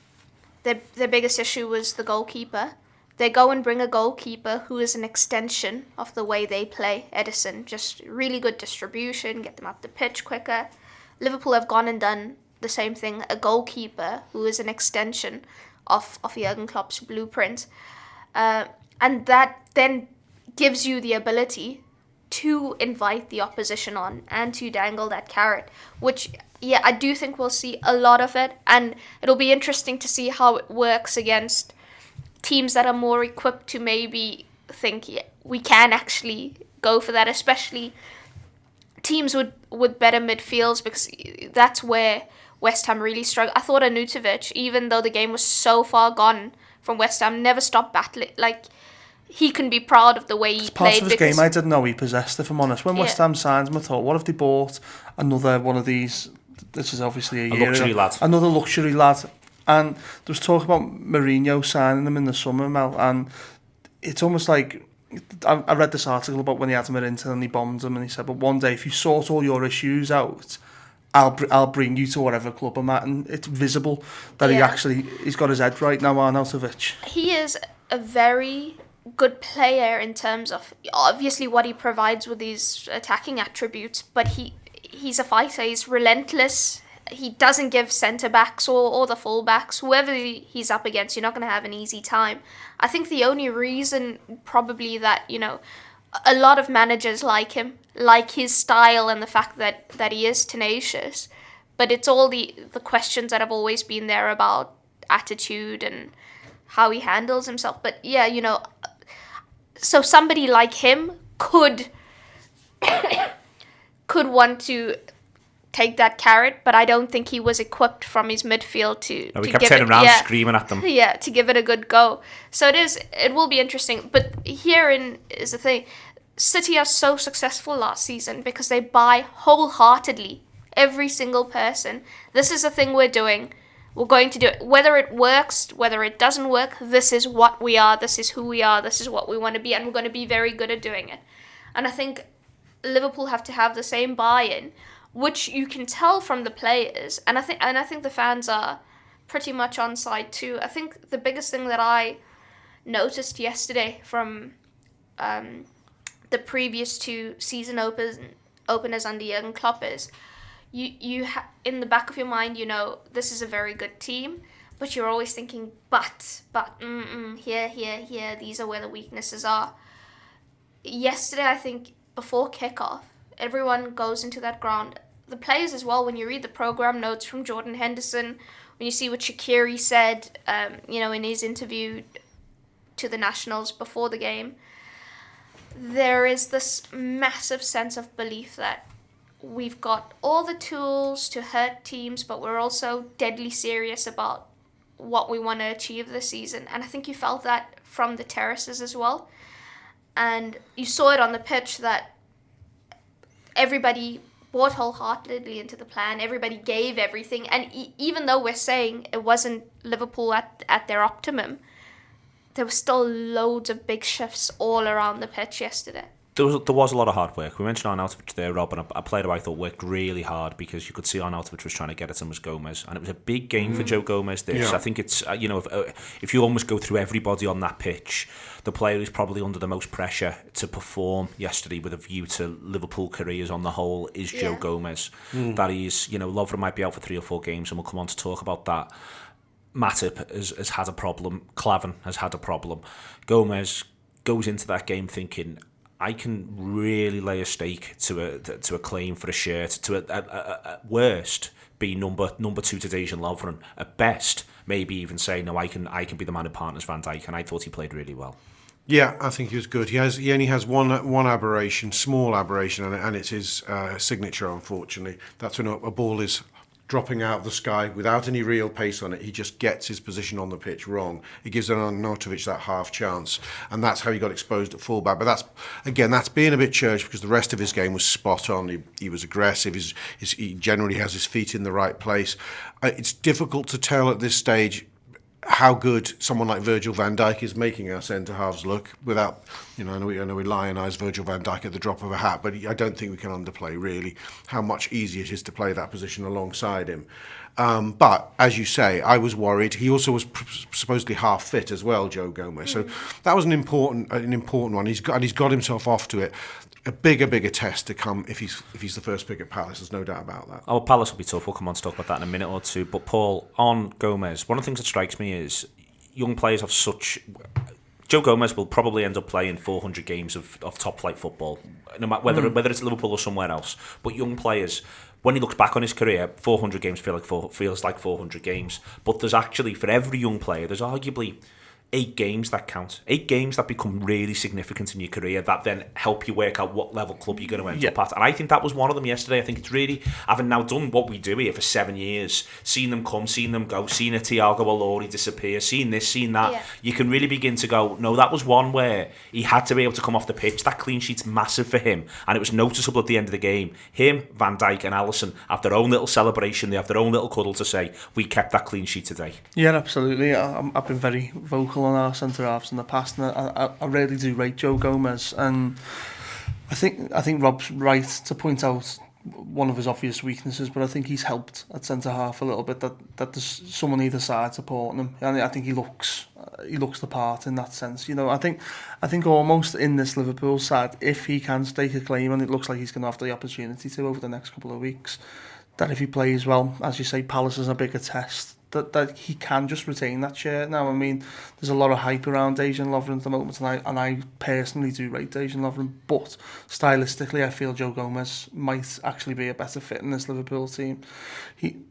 their biggest issue was the goalkeeper. They go and bring a goalkeeper who is an extension of the way they play, Edison. Just really good distribution, get them up the pitch quicker. Liverpool have gone and done the same thing, a goalkeeper who is an extension of Jurgen Klopp's blueprint. And that then gives you the ability to invite the opposition on and to dangle that carrot, which, I do think we'll see a lot of it. And it'll be interesting to see how it works against teams that are more equipped to maybe think we can actually go for that, especially teams with better midfields, because that's where West Ham really struggled. I thought Arnautovic, even though the game was so far gone from West Ham, never stopped battling. Like, he can be proud of the way he It's part played. of his game I didn't know he possessed, if I'm honest. When West Ham signed him, I thought, what if they bought another one of these? This is obviously a year luxury ago. lad. Another luxury lad. And there was talk about Mourinho signing him in the summer, Mel, and it's almost like, I read this article about when he had him at Inter and he bombed him, and he said, but one day if you sort all your issues out, I'll bring you to whatever club I'm at. And it's visible that he's got his head right now, Arnautovic. He is a very good player in terms of obviously what he provides with these attacking attributes, but he's a fighter. He's relentless. He doesn't give centre backs or the full backs, whoever he's up against, you're not going to have an easy time. I think the only reason probably that, you know, a lot of managers like him, like his style and the fact that he is tenacious, but it's all the questions that have always been there about attitude and how he handles himself. But yeah, you know, so somebody like him could want to take that carrot, but I don't think he was equipped from his midfield to. No, we kept turning around screaming at them. Yeah, to give it a good go. So it will be interesting. But herein is the thing: City are so successful last season because they buy wholeheartedly every single person. This is the thing we're doing. We're going to do it. Whether it works, whether it doesn't work, this is what we are. This is who we are. This is what we want to be, and we're going to be very good at doing it. And I think Liverpool have to have the same buy-in, which you can tell from the players, and I think the fans are pretty much on side too. I think the biggest thing that I noticed yesterday from the previous two season openers under Jurgen Klopp is you in the back of your mind, you know, this is a very good team, but you're always thinking, here, these are where the weaknesses are. Yesterday, I think before kickoff, everyone goes into that ground. The players as well, when you read the program notes from Jordan Henderson, when you see what Shaqiri said, in his interview to the Nationals before the game, there is this massive sense of belief that we've got all the tools to hurt teams, but we're also deadly serious about what we want to achieve this season. And I think you felt that from the terraces as well. And you saw it on the pitch that everybody bought wholeheartedly into the plan. Everybody gave everything. And even though we're saying it wasn't Liverpool at their optimum, there were still loads of big shifts all around the pitch yesterday. There was a lot of hard work. We mentioned Arnautovic there, Rob, and a player who I thought worked really hard because you could see Arnautovic was trying to get at him was Gomez, and it was a big game for Joe Gomez. This, I think it's if you almost go through everybody on that pitch, the player who's probably under the most pressure to perform yesterday with a view to Liverpool careers on the whole is Joe Gomez. That he's, Lovren might be out for 3 or 4 games, and we'll come on to talk about that. Matip has had a problem. Klavan has had a problem. Gomez goes into that game thinking, I can really lay a stake to a claim for a shirt. To at worst be number 2 to Dejan Lovren. At best, maybe even say no. I can be the man who partners Van Dijk, and I thought he played really well. Yeah, I think he was good. He only has one aberration, small aberration, and it's his signature. Unfortunately, that's when a ball is dropping out of the sky without any real pace on it. He just gets his position on the pitch wrong. It gives Arnautovic that half chance, and that's how he got exposed at fullback. But that's being a bit church because the rest of his game was spot on. He was aggressive. He generally has his feet in the right place. It's difficult to tell at this stage how good someone like Virgil van Dijk is making our centre halves look without, I know we lionise Virgil van Dijk at the drop of a hat, but I don't think we can underplay really how much easier it is to play that position alongside him. But as you say, I was worried. He also was supposedly half fit as well, Joe Gomez. So that was an important one. He's got himself off to it. A bigger test to come if he's the first pick at Palace. There's no doubt about that. Oh, Palace will be tough. We'll come on to talk about that in a minute or two. But Paul, on Gomez, one of the things that strikes me is young players have such. Joe Gomez will probably end up playing 400 games of top flight football, no matter whether it's Liverpool or somewhere else. But young players, when he looks back on his career, 400 games feels like 400 games. But there's actually, for every young player, there's arguably 8 games that count. 8 games that become really significant in your career that then help you work out what level club you're going to end up at. And I think that was one of them yesterday. I think it's really, having now done what we do here for 7 years, seen them come, seen them go, seen a Thiago Alori disappear, seen this, seen that, you can really begin to go, no, that was one where he had to be able to come off the pitch. That clean sheet's massive for him, and it was noticeable at the end of the game. Him, Van Dijk and Alisson have their own little celebration, they have their own little cuddle to say, we kept that clean sheet today. Yeah, absolutely. I've been very vocal on our centre halves in the past, and I really do rate Joe Gomez. And I think Rob's right to point out one of his obvious weaknesses, but I think he's helped at centre half a little bit. That there's someone either side supporting him, and I think he looks the part in that sense. You know, I think almost in this Liverpool side, if he can stake a claim, and it looks like he's going to have the opportunity to over the next couple of weeks, that if he plays well, as you say, Palace is a bigger test, that he can just retain that share. Now, I mean, there's a lot of hype around Dejan Lovren at the moment, and I personally do rate Dejan Lovren, but stylistically, I feel Joe Gomez might actually be a better fit in this Liverpool team.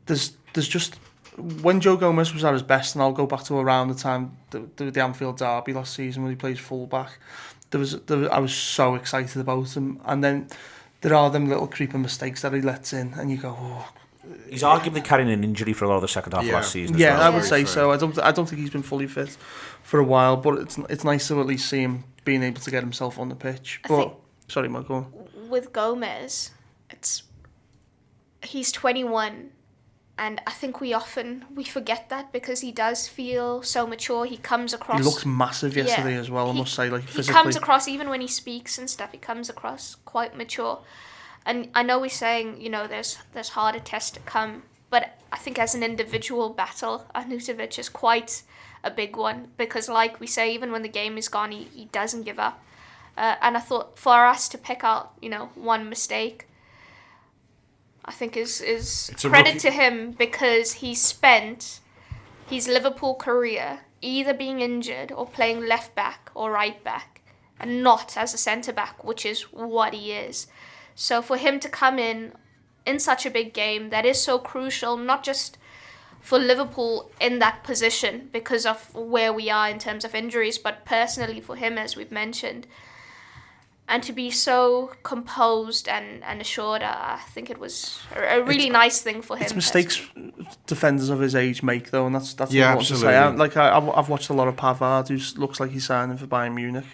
There's just, when Joe Gomez was at his best, and I'll go back to around the time the Anfield derby last season when he plays full-back, I was so excited about him, and then there are them little creeping mistakes that he lets in, and you go, oh. He's arguably carrying an injury for a lot of the second half of last season. Yeah, well. I would say so. I don't think he's been fully fit for a while, but it's nice to at least see him being able to get himself on the pitch. But sorry, Mark, go on. With Gomez, he's 21, and I think we forget that because he does feel so mature. He comes across. He looked massive yesterday as well. I must say, like physically. He comes across, even when he speaks and stuff, he comes across quite mature. And I know we're saying, you know, there's harder tests to come, but I think as an individual battle, Arnautovic is quite a big one because, like we say, even when the game is gone, he doesn't give up. And I thought for us to pick out, you know, one mistake, I think is credit to him because he spent his Liverpool career either being injured or playing left back or right back, and not as a centre back, which is what he is. So for him to come in such a big game that is so crucial, not just for Liverpool in that position because of where we are in terms of injuries, but personally for him, as we've mentioned, and to be so composed and assured, I think it was a really nice thing for him. It's mistakes defenders of his age make, though, and that's yeah, important absolutely. to say. I've watched a lot of Pavard, who looks like he's signing for Bayern Munich.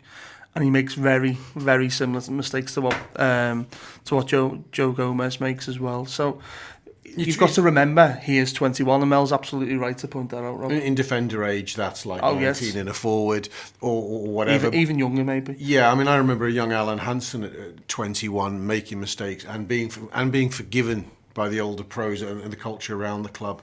And he makes very, very similar mistakes to what Joe Gomez makes as well. So you've got to remember he is 21, and Mel's absolutely right to point that out, Rob. In defender age, that's like 19 in a forward or whatever. Even younger, maybe. Yeah, I mean, I remember a young Alan Hansen at 21 making mistakes and being forgiven by the older pros and the culture around the club.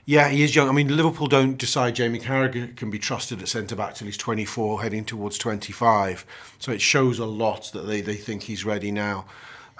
Yeah, he is young. I mean, Liverpool don't decide Jamie Carragher can be trusted at centre-back till he's 24, heading towards 25. So it shows a lot that they think he's ready now.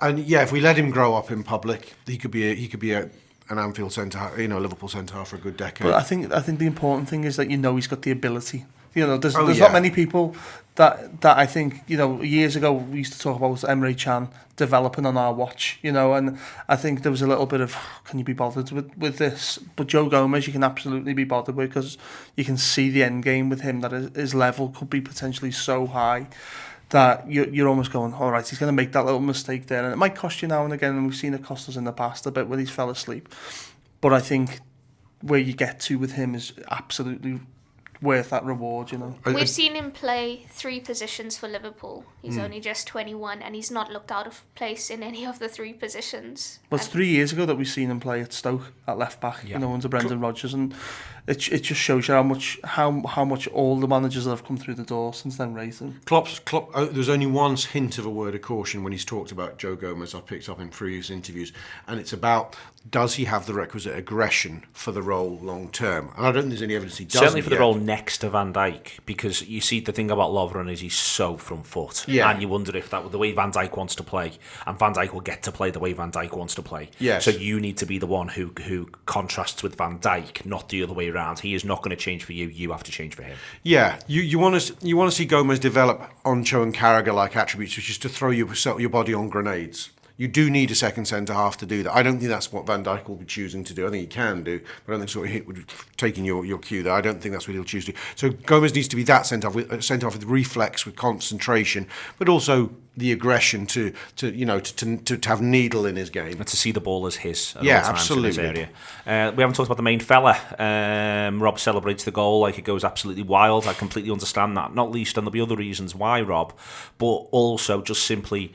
And yeah, if we let him grow up in public, he could be an Anfield centre-half, you know, Liverpool centre-half for a good decade. But I think the important thing is that you know he's got the ability. You know, there's not many people that I think, you know, years ago we used to talk about Emre Can developing on our watch, you know, and I think there was a little bit of, can you be bothered with this? But Joe Gomez, you can absolutely be bothered with because you can see the end game with him, that his level could be potentially so high that you're almost going, all right, he's going to make that little mistake there. And it might cost you now and again, and we've seen it cost us in the past a bit when he's fell asleep. But I think where you get to with him is absolutely worth that reward, you know. We've seen him play 3 positions for Liverpool. He's only just 21 and he's not looked out of place in any of the 3 positions. Well, it's 3 years ago that we've seen him play at Stoke at left back, you know, under Brendan Rodgers, and it just shows you how much all the managers that have come through the door since then rate him. Klopp, there's only one hint of a word of caution when he's talked about Joe Gomez. I've picked up in previous interviews, and it's about, does he have the requisite aggression for the role long term? And I don't think there's any evidence he doesn't. Certainly for the role next to Van Dijk, because you see the thing about Lovren is he's so front foot, and you wonder if that the way Van Dijk wants to play, and Van Dijk will get to play the way Van Dijk wants to play. Yes. So you need to be the one who contrasts with Van Dijk, not the other way around. He is not going to change for you. You have to change for him. Yeah, you want to see Gomez develop Oncho and Carragher like attributes, which is to throw your body on grenades. You do need a second centre-half to do that. I don't think that's what Van Dijk will be choosing to do. I think he can do, but I don't think sort of taking your cue there. I don't think that's what he'll choose to do. So Gomez needs to be that centre-half with reflex, with concentration, but also the aggression to have needle in his game. And to see the ball as his at Yeah, all times absolutely. in his area. We haven't talked about the main fella. Rob celebrates the goal like it goes absolutely wild. I completely understand that. Not least, and there'll be other reasons why, Rob, but also just simply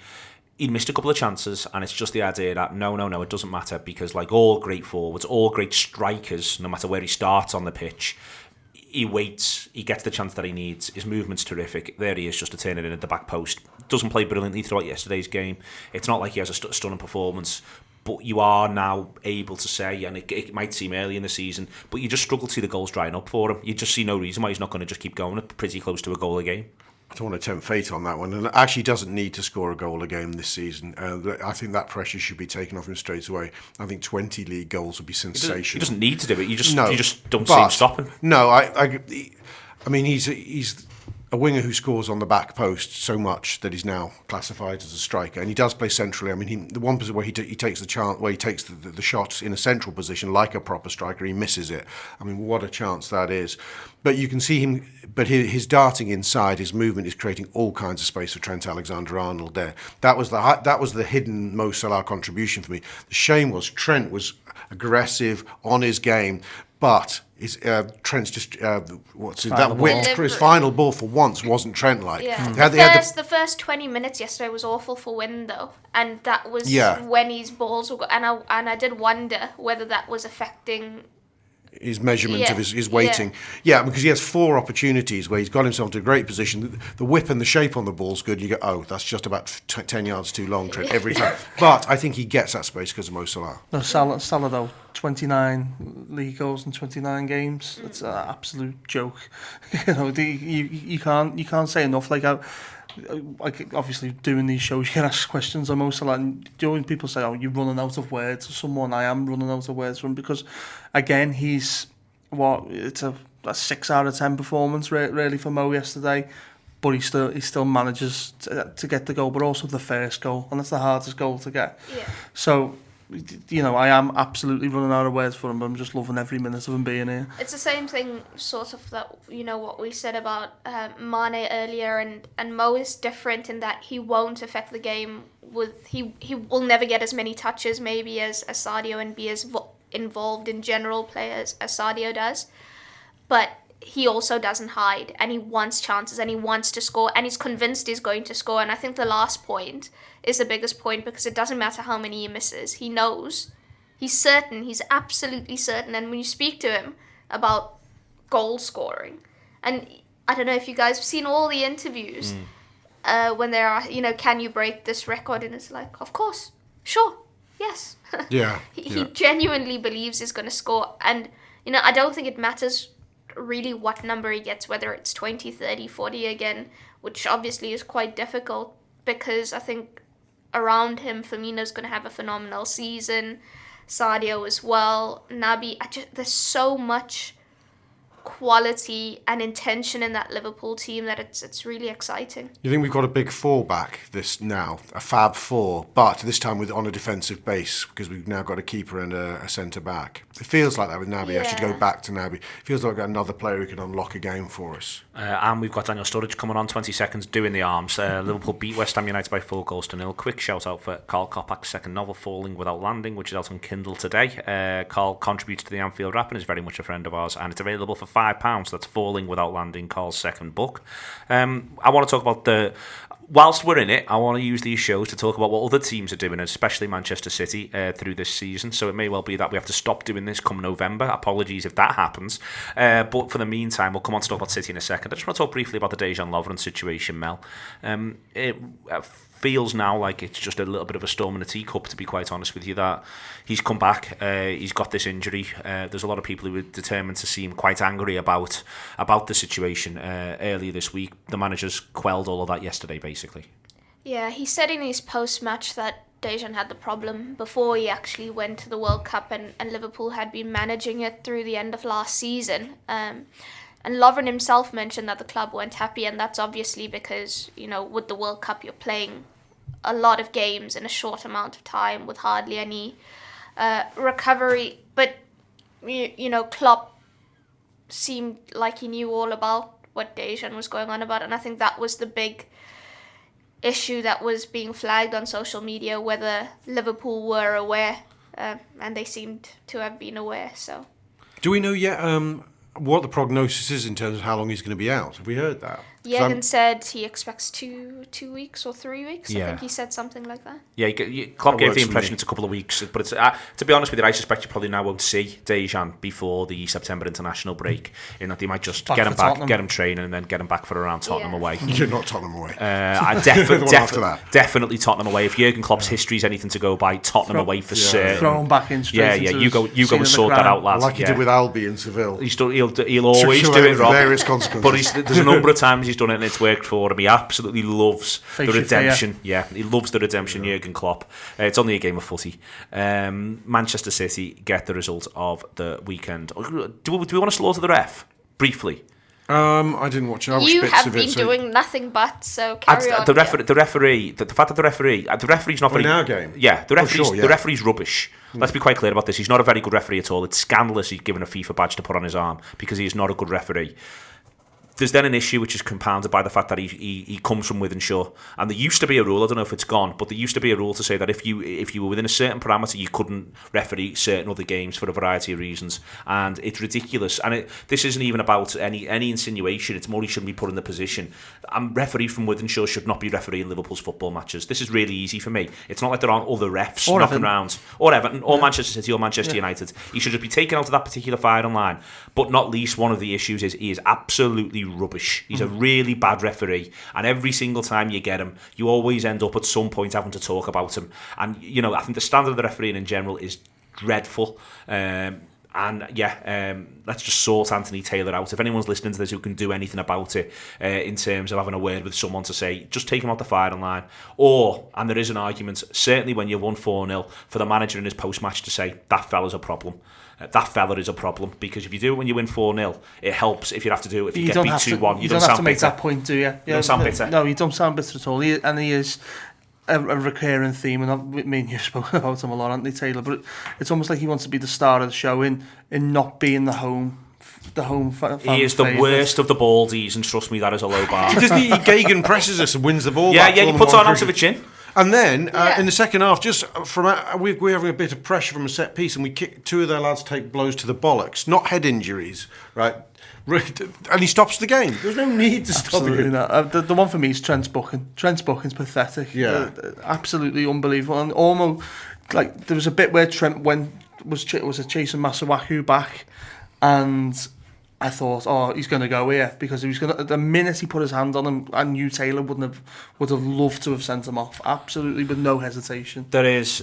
he missed a couple of chances, and it's just the idea that no, it doesn't matter, because like all great forwards, all great strikers, no matter where he starts on the pitch, he waits, he gets the chance that he needs, his movement's terrific, there he is just to turn it in at the back post. Doesn't play brilliantly throughout yesterday's game. It's not like he has a stunning performance, but you are now able to say, and it might seem early in the season, but you just struggle to see the goals drying up for him. You just see no reason why he's not going to just keep going pretty close to a goal a game. I don't want to tempt fate on that one. And actually doesn't need to score a goal a game this season. I think that pressure should be taken off him straight away. I think 20 league goals would be sensational. He doesn't need to do it. You just don't see but, him stopping. No, I mean, he's a winger who scores on the back post so much that he's now classified as a striker, and he does play centrally. I mean, the one position where he takes the chance, where he takes the shot in a central position like a proper striker, he misses it. I mean, what a chance that is! But you can see him. But his darting inside, his movement is creating all kinds of space for Trent Alexander-Arnold there. That was the hidden Mo Salah contribution for me. The shame was Trent was aggressive on his game, but Trent's just that whip for his final ball for once wasn't Trent like. Yeah. The first 20 minutes yesterday was awful for Wynn though, and that was when his balls were and I did wonder whether that was affecting his measurement of his weighting. Yeah, because he has 4 opportunities where he's got himself to a great position. The whip and the shape on the ball's good. You go, oh, that's just about 10 yards too long, Trent, every time. But I think he gets that space because of Mo Salah. No, Salah though, 29 league goals in 29 games. It's an absolute joke. You can't say enough. Like obviously doing these shows, you can ask questions on Mo Salah, and when people say, "Oh, you're running out of words," or someone, I am running out of words for him, because again, it's a 6 out of 10 performance really for Mo yesterday, but he still manages to get the goal, but also the first goal, and that's the hardest goal to get. Yeah. So, I am absolutely running out of words for him, but I'm just loving every minute of him being here. It's the same thing, sort of, that, what we said about Mane earlier, and Mo is different in that he won't affect the game he will never get as many touches maybe as Sadio and be as involved in general play as Sadio does, but he also doesn't hide, and he wants chances, and he wants to score, and he's convinced he's going to score. And I think the last point is the biggest point, because it doesn't matter how many he misses. He knows. He's certain. He's absolutely certain. And when you speak to him about goal scoring, and I don't know if you guys have seen all the interviews when there are, can you break this record? And it's like, of course, sure, yes. Yeah. He genuinely believes he's going to score. And, I don't think it matters really what number he gets, whether it's 20, 30, 40 again, which obviously is quite difficult, because I think around him, Firmino's going to have a phenomenal season, Sadio as well, Naby. There's so much quality and intention in that Liverpool team that it's really exciting. You think we've got a big 4 back a fab 4, but this time on a defensive base, because we've now got a keeper and a centre back. It feels like that with Naby. I should go back to Naby. It feels like we've got another player who can unlock a game for us. And we've got Daniel Sturridge coming on 20 seconds doing the arms. Liverpool beat West Ham United by 4-0. Quick shout out for Carl Kopach's second novel, Falling Without Landing, which is out on Kindle today. Carl contributes to the Anfield Rap and is very much a friend of ours, and it's available for £5. That's Falling Without Landing, Carl's second book. I want to talk about whilst we're in it, I want to use these shows to talk about what other teams are doing, especially Manchester City, through this season. So it may well be that we have to stop doing this come November. Apologies if that happens. But for the meantime, we'll come on to talk about City in a second. I just want to talk briefly about the Dejan Lovren situation, Mel. It feels now like it's just a little bit of a storm in a teacup, to be quite honest with you, that he's come back, he's got this injury. There's a lot of people who are determined to see him quite angry about the situation earlier this week. The managers quelled all of that yesterday, basically. Yeah, he said in his post-match that Dejan had the problem before he actually went to the World Cup, and Liverpool had been managing it through the end of last season. And Lovren himself mentioned that the club weren't happy, and that's obviously because, with the World Cup you're playing a lot of games in a short amount of time with hardly any recovery. But, Klopp seemed like he knew all about what Dejan was going on about, and I think that was the big issue that was being flagged on social media, whether Liverpool were aware, and they seemed to have been aware. So, do we know yet what the prognosis is in terms of how long he's going to be out? Have we heard that? Jurgen said he expects 2 weeks or 3 weeks. Yeah. I think he said something like that. Yeah, Klopp gave the impression me. it's a couple of weeks, but it's to be honest with you, I suspect you probably now won't see Dejan before the September international break. In that they might just get him back, Tottenham. get him training, and then get him back for around Tottenham away. You're not Tottenham away. Definitely Tottenham away. If Jurgen Klopp's history is anything to go by, Tottenham away for certain. Throw him back in straight. Yeah. You go and sort that out, lads. Like he did with Albi in Seville. He'll always do it, Rob. Various consequences. But there's a number of times he's done it and it's worked for him. He absolutely loves Face the your redemption. Yeah, he loves the redemption, Jurgen Klopp. It's only a game of footy. Manchester City get the result of the weekend. Do we want to slaughter the ref? Briefly. I didn't watch it. I watched You bits have of been it. doing nothing but, so carry on. The referee's not very... in our game? Yeah, the referee's rubbish. Hmm. Let's be quite clear about this. He's not a very good referee at all. It's scandalous he's given a FIFA badge to put on his arm because he is not a good referee. There's then an issue which is compounded by the fact that he comes from Wythenshawe, and there used to be a rule, I don't know if it's gone, but there used to be a rule to say that if you were within a certain parameter, you couldn't referee certain other games for a variety of reasons, and it's ridiculous. And this isn't even about any insinuation. It's more he shouldn't be put in the position. Referee from Wythenshawe should not be refereeing Liverpool's football matches. This is really easy for me. It's not like there aren't other refs knocking around, or Everton, or Manchester City, or Manchester United. He should just be taken out of that particular firing line. But not least, one of the issues is he is absolutely rubbish. He's a really bad referee, and every single time you get him, you always end up at some point having to talk about him. And I think the standard of the refereeing in general is dreadful. Let's just sort Anthony Taylor out. If anyone's listening to this who can do anything about it, in terms of having a word with someone to say, just take him off the firing line. And there is an argument, certainly when you've won 4-0, for the manager in his post-match to say, that fella's a problem. That fella is a problem, because if you do it when you win 4-0, it helps. If you have to do it if you get beat 2-1, you don't have to make that point, do you? You don't sound bitter. No, you don't sound bitter at all. He is a recurring theme, and me and you've spoken about him a lot, Anthony Taylor, but it's almost like he wants to be the star of the show in not being the home fan. He is the worst of the baldies, and trust me, that is a low bar. Doesn't he Gagan presses us and wins the ball? Yeah, he puts on out of a chin. And then in the second half, just from we're having a bit of pressure from a set piece, and we kick two of their lads take blows to the bollocks, not head injuries, right? And he stops the game. There's no need to stop the game. The one for me is Trent's booking. Trent's booking's pathetic. Yeah, absolutely unbelievable. And almost like there was a bit where Trent was chasing Masuaku back, and I thought, he's going to go here, because he was going to. The minute he put his hand on him, I knew Taylor would have loved to have sent him off, absolutely, with no hesitation. There is.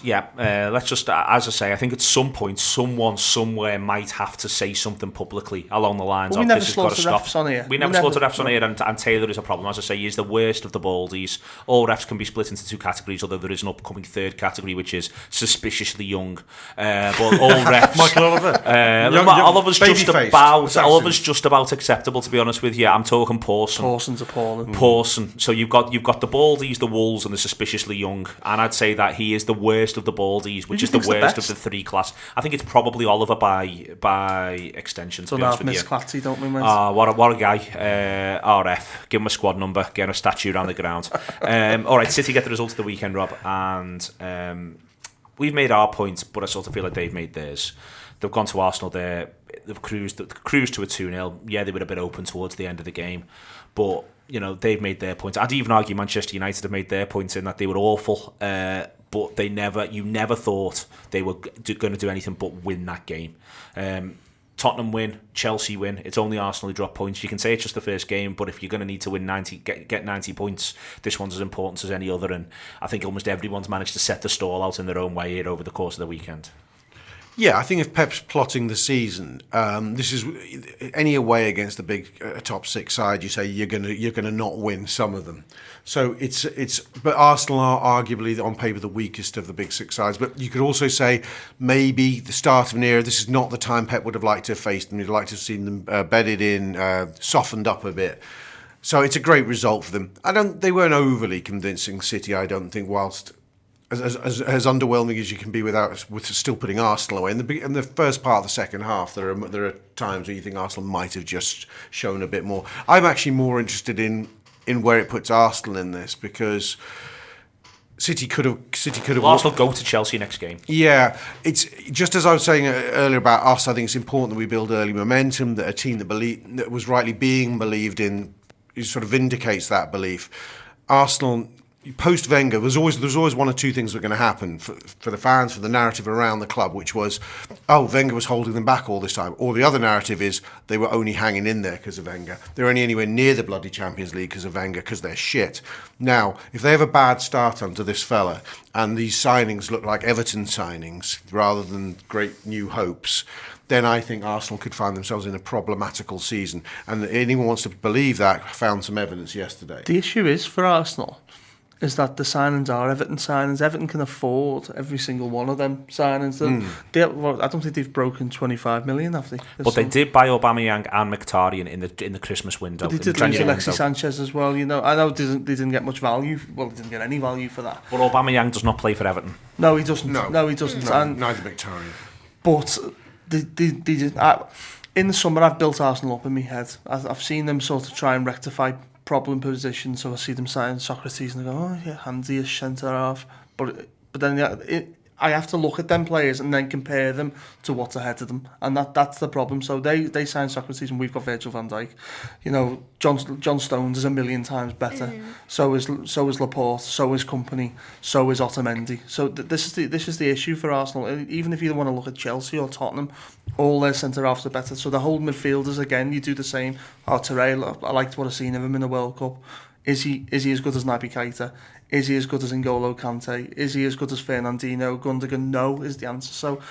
Yeah. Let's just, as I say, I think at some point, someone somewhere might have to say something publicly along the lines of this has got to stop. We never slaughtered refs on here, and Taylor is a problem. As I say, he is the worst of the baldies. All refs can be split into two categories, although there is an upcoming third category, which is suspiciously young. But all refs. Michael Oliver. Oliver's just about. Oliver's just about acceptable, to be honest with you. I'm talking Pawson. Pawson's appalling. Pawson. So you've got the baldies, the wolves, and the suspiciously young, and I'd say that he is the worst of the baldies, which is the worst of the three class. I think it's probably Oliver by extension. To be honest with you. Clatty, don't we, mate? What a guy. RF. Give him a squad number. Get him a statue around the ground. All right, City get the result of the weekend, Rob, and we've made our point, but I sort of feel like they've made theirs. They've gone to Arsenal there. They've cruised to a 2-0. Yeah, they were a bit open towards the end of the game, but they've made their point. I'd even argue Manchester United have made their point in that they were awful, but you never thought they were going to do anything but win that game. Tottenham win, Chelsea win. It's only Arsenal who drop points. You can say it's just the first game, but if you're going to need to win 90, get 90 points, this one's as important as any other. And I think almost everyone's managed to set the stall out in their own way here over the course of the weekend. Yeah, I think if Pep's plotting the season, this is any away against the big top six side. You say you're gonna not win some of them. So but Arsenal are arguably on paper the weakest of the big six sides. But you could also say maybe the start of an era. This is not the time Pep would have liked to have faced them. He'd like to have seen them bedded in, softened up a bit. So it's a great result for them. They weren't overly convincing, City, I don't think, whilst as underwhelming as you can be with still putting Arsenal away. In the first part of the second half, there are times where you think Arsenal might have just shown a bit more. I'm actually more interested in where it puts Arsenal in this, because City could have. Arsenal go to Chelsea next game. Yeah, it's just as I was saying earlier about us. I think it's important that we build early momentum. That a team that was rightly being believed in sort of vindicates that belief. Arsenal, post Wenger, there's always one or two things that are going to happen for the fans, for the narrative around the club, which was, oh, Wenger was holding them back all this time. Or the other narrative is they were only hanging in there because of Wenger. They're only anywhere near the bloody Champions League because of Wenger, because they're shit. Now, if they have a bad start under this fella, and these signings look like Everton signings rather than great new hopes, then I think Arsenal could find themselves in a problematical season. And anyone who wants to believe that found some evidence yesterday. The issue is for Arsenal is that the signings are Everton signings. Everton can afford every single one of them signings. I don't think they've broken 25 million, have they? But they did buy Aubameyang and Mkhitaryan in the Christmas window. But they did lose Alexis Sanchez as well. I know they didn't get much value. Well, they didn't get any value for that. But Aubameyang does not play for Everton. No, he doesn't. No, he doesn't. No, neither Mkhitaryan. But in the summer, I've built Arsenal up in my head. I've seen them sort of try and rectify problem positions, so I see them sign Socrates and I go, oh yeah, handy-ish centre-half. But then I have to look at them players and then compare them to what's ahead of them, and that's the problem. So they sign Socrates and we've got Virgil van Dijk. John Stones is a million times better. So is Laporte. So is Kompany. So is Otamendi. So this is the issue for Arsenal. Even if you want to look at Chelsea or Tottenham, all their centre halves are better. So the whole midfielders, again, you do the same. Terrell, I liked what I've seen of him in the World Cup. Is he as good as Naby Keita? Is he as good as N'Golo Kante? Is he as good as Fernandinho? Gundogan? No, is the answer. So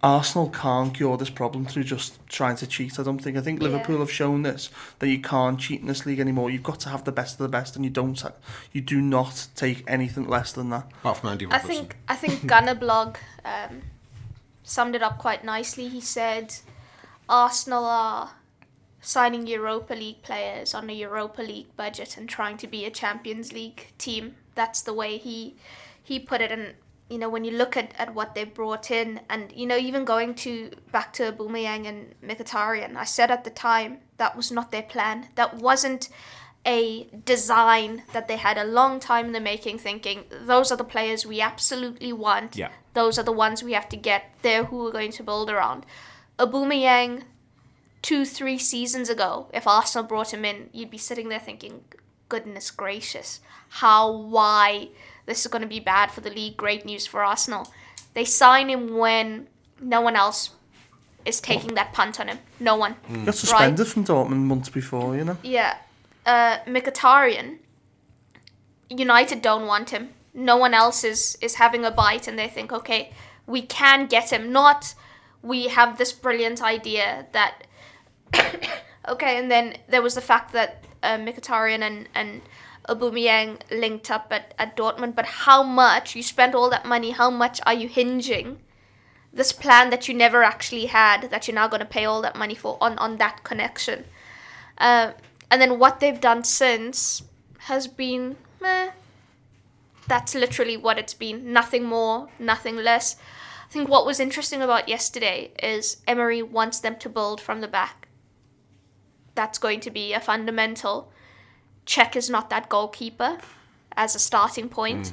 Arsenal can't cure this problem through just trying to cheat, I don't think. I think Liverpool have shown this, that you can't cheat in this league anymore. You've got to have the best of the best, and you do not take anything less than that. Apart from Andy Robertson. I think Gunner Blog summed it up quite nicely. He said Arsenal are signing Europa League players on a Europa League budget and trying to be a Champions League team. That's the way he put it. And when you look at what they brought in, and even going back to Aubameyang and Mkhitaryan, I said at the time that was not their plan. That wasn't a design that they had a long time in the making, thinking those are the players we absolutely want. Yeah. Those are the ones we have to get. They're who we're going to build around. Aubameyang, 2-3 seasons ago, if Arsenal brought him in, you'd be sitting there thinking, goodness gracious, why this is going to be bad for the league. Great news for Arsenal. They sign him when no one else is taking that punt on him. No one. He got suspended from Dortmund months before, Yeah. Mkhitaryan, United don't want him. No one else is having a bite, and they think, okay, we can get him. Not, we have this brilliant idea that okay, and then there was the fact that Mkhitaryan and Aubameyang linked up at Dortmund, but how much, you spent all that money, how much are you hinging this plan that you never actually had, that you're now going to pay all that money for on that connection? And then what they've done since has been, that's literally what it's been. Nothing more, nothing less. I think what was interesting about yesterday is Emery wants them to build from the back. That's going to be a fundamental. Czech is not that goalkeeper as a starting point.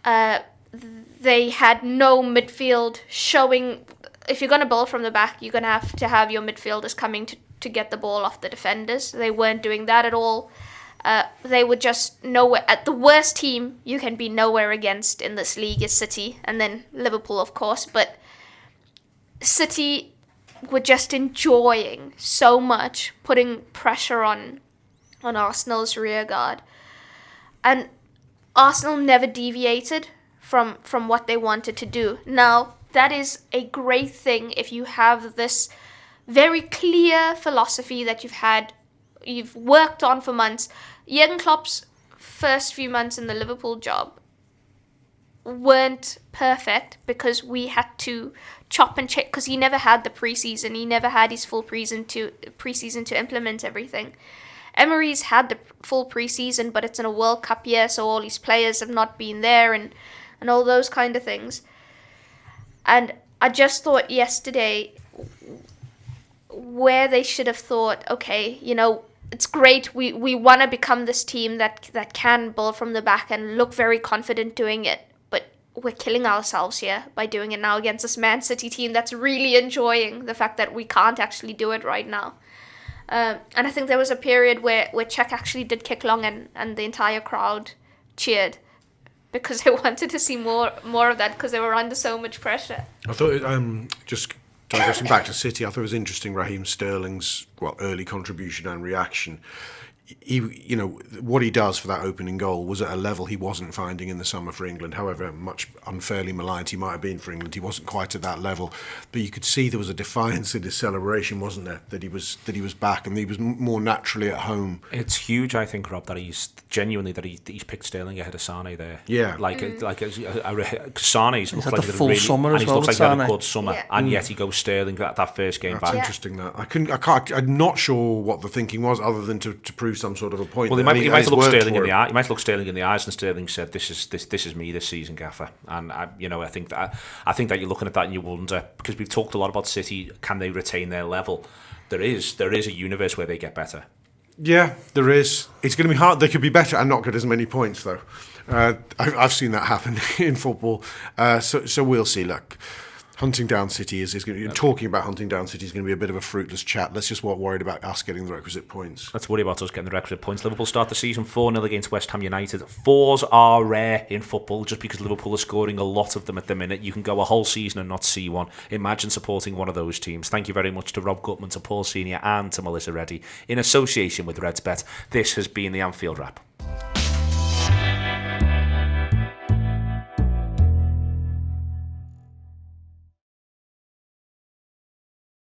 They had no midfield showing. If you're going to build from the back, you're going to have your midfielders coming to get the ball off the defenders. They weren't doing that at all. They were just nowhere. At the worst team you can be nowhere against in this league is City, and then Liverpool, of course. But City were just enjoying so much putting pressure on Arsenal's rear guard, and Arsenal never deviated from what they wanted to do. Now, that is a great thing if you have this very clear philosophy that you've worked on for months. Jurgen Klopp's first few months in the Liverpool job weren't perfect because we had to chop and check, because he never had the preseason. He never had his full preseason to implement everything. Emery's had the full pre-season, but it's in a World Cup year, so all these players have not been there and all those kind of things. And I just thought yesterday where they should have thought, okay, it's great, we want to become this team that can build from the back and look very confident doing it, but we're killing ourselves here by doing it now against this Man City team that's really enjoying the fact that we can't actually do it right now. And I think there was a period where Czech actually did kick long and the entire crowd cheered because they wanted to see more of that because they were under so much pressure. I thought, just digressing back to City, I thought it was interesting Raheem Sterling's early contribution and reaction. He, what he does for that opening goal was at a level he wasn't finding in the summer for England. However much unfairly maligned he might have been for England, he wasn't quite at that level. But you could see there was a defiance in his celebration, wasn't there? That he was back and he was more naturally at home. It's huge, I think, Rob, that he's genuinely he's picked Sterling ahead of Sane there. Yeah, Sane's looks like a full summer as well. Looks like he had a good summer, and yet he goes Sterling that first game back. That's interesting. That I'm not sure what the thinking was, other than to prove some sort of a point. Well, he might look Sterling in the eye. He might look Sterling in the eyes, and Sterling said, "This is me this season, Gaffer." And I think that you're looking at that and you wonder, because we've talked a lot about City. Can they retain their level? There is a universe where they get better. Yeah, there is. It's going to be hard. They could be better and not get as many points, though. I've seen that happen in football. So we'll see. Look. Hunting down City is going to be, talking about hunting down City is going to be a bit of a fruitless chat. Let's just not worried about us getting the requisite points. Let's worry about us getting the requisite points. Liverpool start the season 4-0 against West Ham United. 4s are rare in football just because Liverpool are scoring a lot of them at the minute. You can go a whole season and not see one. Imagine supporting one of those teams. Thank you very much to Rob Gutmann, to Paul Senior and to Melissa Reddy in association with RedsBet. This has been the Anfield Wrap.